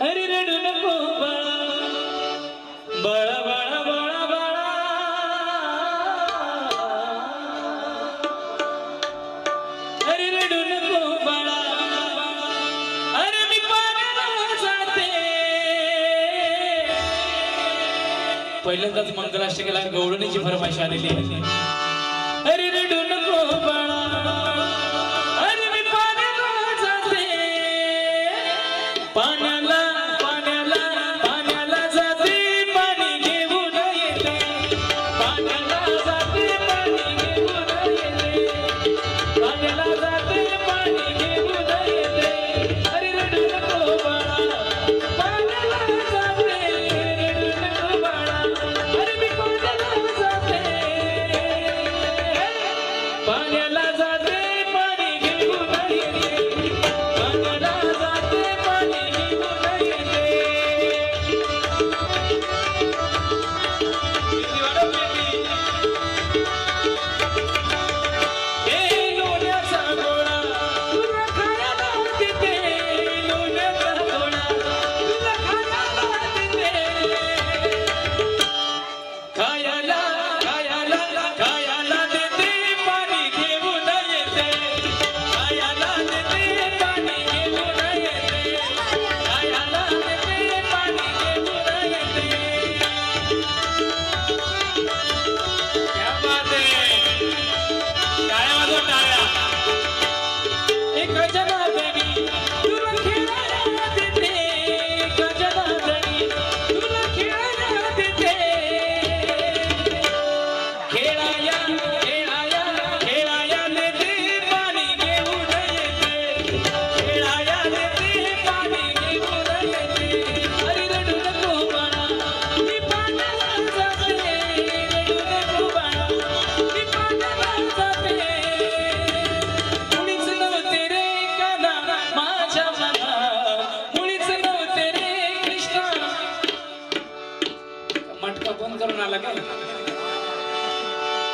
अरे रडू नको बाळा बाळा बाळा बाळा अरे रडू नको बाळा अरे मी पाण्याला जाते पहिल्यांदाच मंगलाष्टकेला गवळणीची फरमाईश आलेली आहे अरे रडू नको बाळा अरे मी पाण्याला जाते पाण्याला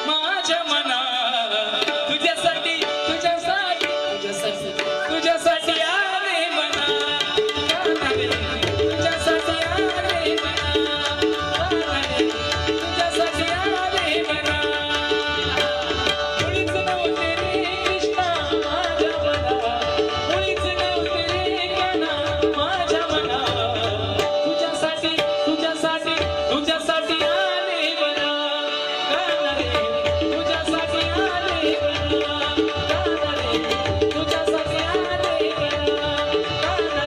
माझ्या मना तुझ्यासाठी तुझ्यासाठी तुझ्यासाठी तुझ्यासाठी आले मना तुझ्यासाठी आले मना तुझ्यासाठी आले मना मुळीच नव्हते रे कृष्णा माझ्या मना मुळीच नव्हते रे काना माझ्या मना